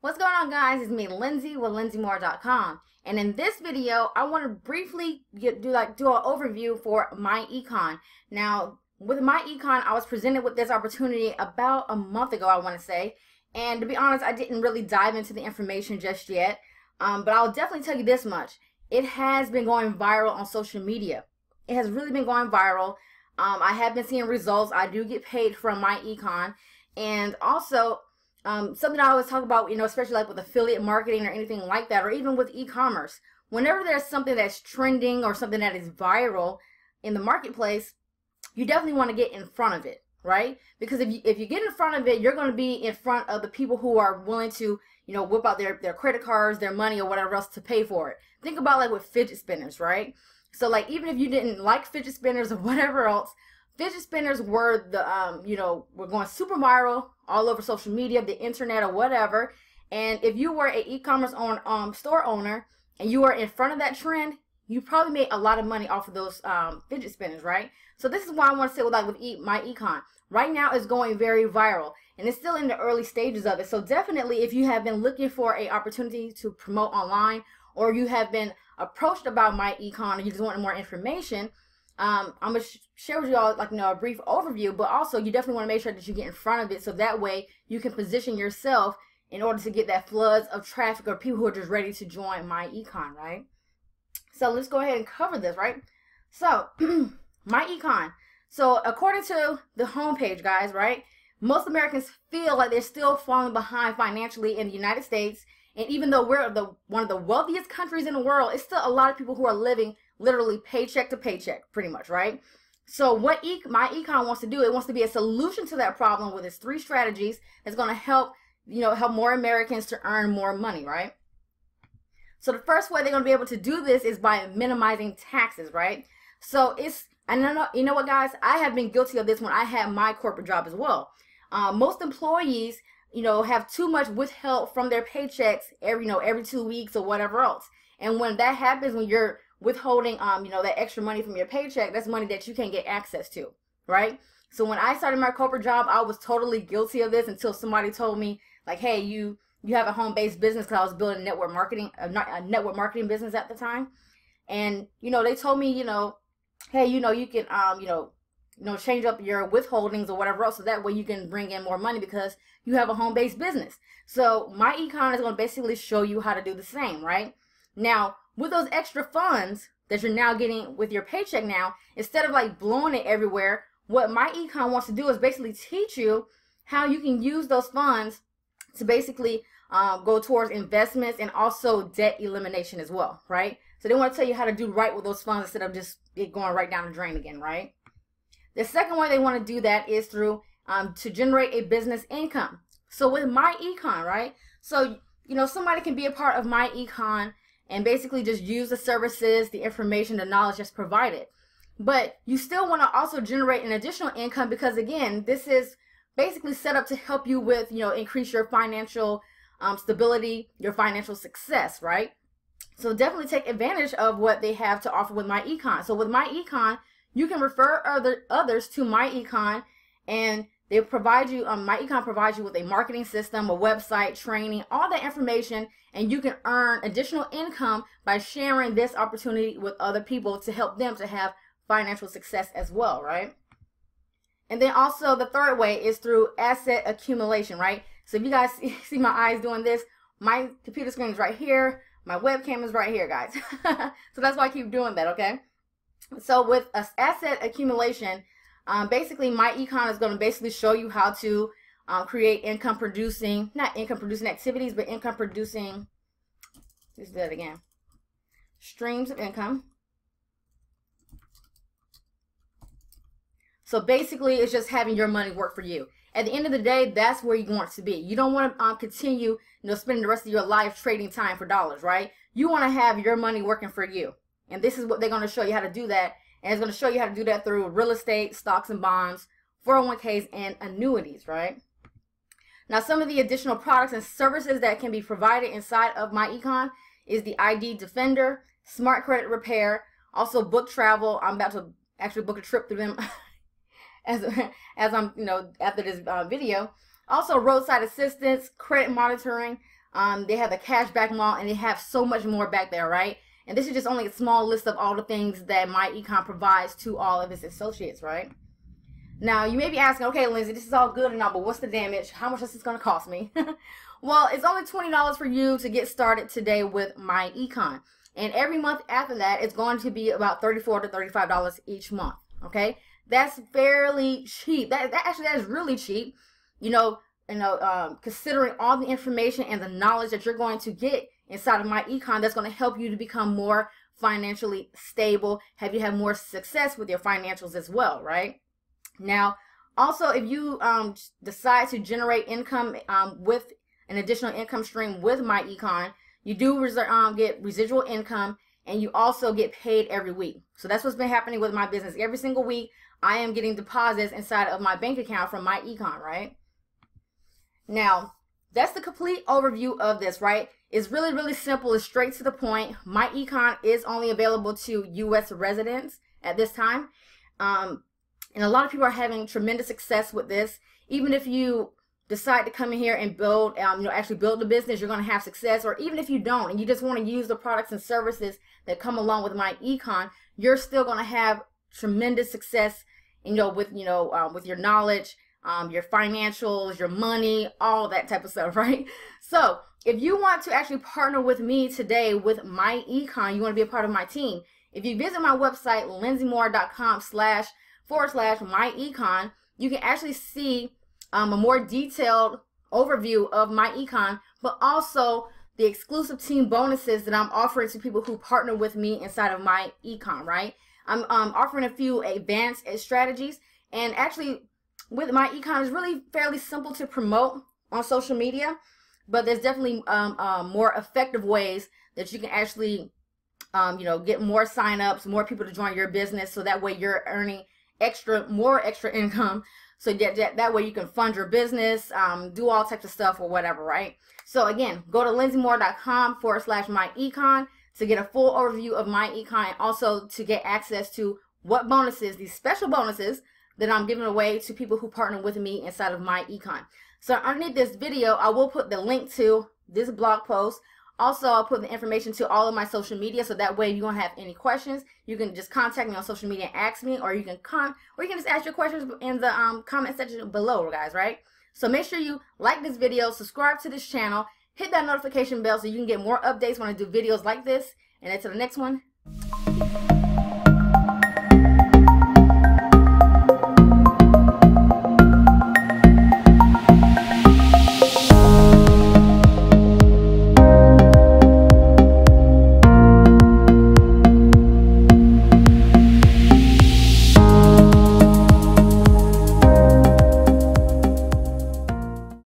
What's going on, guys? It's me, Lindsay, with LindsayMoore.com, and in this video I want to briefly do an overview for MyEcon. Now, with MyEcon, I was presented with this opportunity about a month ago, I want to say, and to be honest, I didn't really dive into the information just yet, but I'll definitely tell you this much. It has been going viral on social media. It has really been going viral. I have been seeing results. I do get paid from MyEcon, and also something I always talk about, especially like with affiliate marketing or anything like that, or even with e-commerce. Whenever there's something that's trending or something that is viral in the marketplace, you definitely want to get in front of it, right? Because if you get in front of it, you're going to be in front of the people who are willing to, whip out their credit cards, their money, or whatever else to pay for it. Think about like with fidget spinners, right? So like even if you didn't like fidget spinners or whatever else, fidget spinners were were going super viral all over social media, the internet, or whatever. And if you were an e-commerce store owner and you were in front of that trend, you probably made a lot of money off of those fidget spinners, right? So this is why I want to say with MyEcon. Right now it's going very viral, and it's still in the early stages of it. So definitely, if you have been looking for an opportunity to promote online, or you have been approached about MyEcon, or you just want more information, I'm going to share with you all a brief overview, but also you definitely want to make sure that you get in front of it, so that way you can position yourself in order to get that floods of traffic or people who are just ready to join MyEcon, right? So let's go ahead and cover this, right? So MyEcon. So according to the homepage, guys, right, most Americans feel like they're still falling behind financially in the United States, and even though we're one of the wealthiest countries in the world, it's still a lot of people who are living literally paycheck to paycheck, pretty much, right? So what MyEcon wants to do, it wants to be a solution to that problem with its 3 strategies that's going to help, help more Americans to earn more money, right? So the first way they're going to be able to do this is by minimizing taxes, right? So I know, you know what, guys, I have been guilty of this when I had my corporate job as well. Most employees, have too much withheld from their paychecks every 2 weeks or whatever else. And when that happens, when you're withholding that extra money from your paycheck, that's money that you can't get access to, right? So when I started my corporate job, I was totally guilty of this until somebody told me, like, hey, you have a home-based business, because I was building a network marketing business at the time. And they told me, hey, you can change up your withholdings or whatever else, so that way you can bring in more money because you have a home-based business. So MyEcon is going to basically show you how to do the same, right? Now, with those extra funds that you're now getting with your paycheck now, instead of like blowing it everywhere, what MyEcon wants to do is basically teach you how you can use those funds to basically go towards investments and also debt elimination as well, right? So they want to tell you how to do right with those funds instead of just it going right down the drain again, right? The second way they want to do that is through to generate a business income. So with MyEcon, right? So, somebody can be a part of MyEcon and basically just use the services, the information, the knowledge that's provided. But you still want to also generate an additional income, because again, this is basically set up to help you with, increase your financial stability, your financial success, right? So definitely take advantage of what they have to offer with MyEcon. So with MyEcon, you can refer others to MyEcon, and they provide you, MyEcon provides you with a marketing system, a website, training, all that information, and you can earn additional income by sharing this opportunity with other people to help them to have financial success as well, right? And then also the third way is through asset accumulation, right? So if you guys see my eyes doing this, my computer screen is right here, my webcam is right here, guys. So that's why I keep doing that, okay? So with asset accumulation, basically MyEcon is going to basically show you how to create not income producing activities, but income producing, let's do that again, streams of income. So basically it's just having your money work for you. At the end of the day, that's where you want to be. You don't want to continue spending the rest of your life trading time for dollars, right? You want to have your money working for you. And this is what they're going to show you how to do that. And it's going to show you how to do that through real estate, stocks and bonds, 401ks, and annuities, right? Now, some of the additional products and services that can be provided inside of MyEcon is the ID Defender, Smart Credit Repair, also book travel. I'm about to actually book a trip through them as I'm, after this video. Also roadside assistance, credit monitoring, They have the cashback mall, and they have so much more back there, right? And this is just only a small list of all the things that MyEcon provides to all of its associates, right? Now, you may be asking, okay, Lindsay, this is all good and all, but what's the damage? How much is this going to cost me? Well, it's only $20 for you to get started today with MyEcon. And every month after that, it's going to be about $34 to $35 each month, okay? That's fairly cheap. That is really cheap, considering all the information and the knowledge that you're going to get inside of MyEcon that's going to help you to become more financially stable, have you have more success with your financials as well, right? Now, also, if you decide to generate income with an additional income stream with MyEcon, you do get residual income, and you also get paid every week. So that's what's been happening with my business. Every single week, I am getting deposits inside of my bank account from MyEcon, right? Now, that's the complete overview of this, right? It's really, really simple. It's straight to the point. MyEcon is only available to U.S. residents at this time. And a lot of people are having tremendous success with this. Even if you decide to come in here and build, actually build the business, you're going to have success. Or even if you don't, and you just want to use the products and services that come along with MyEcon, you're still going to have tremendous success, with your knowledge, your financials, your money, all that type of stuff, right? So if you want to actually partner with me today with MyEcon, you want to be a part of my team. If you visit my website, lindsaymoore.com//MyEcon, you can actually see a more detailed overview of MyEcon, but also the exclusive team bonuses that I'm offering to people who partner with me inside of MyEcon, right? I'm offering a few advanced strategies, and actually with MyEcon, it's really fairly simple to promote on social media, but there's definitely more effective ways that you can actually get more signups, more people to join your business, so that way you're earning more extra income, so that way you can fund your business, do all types of stuff or whatever, right? So again, go to lindsaymoore.com/MyEcon to get a full overview of MyEcon, and also to get access to what bonuses, these special bonuses that I'm giving away to people who partner with me inside of MyEcon. So underneath this video, I will put the link to this blog post. Also, I'll put the information to all of my social media, so that way if you don't have any questions, you can just contact me on social media and ask me, or you can just ask your questions in the comment section below, guys, right? So make sure you like this video, subscribe to this channel, hit that notification bell so you can get more updates when I do videos like this. And until the next one.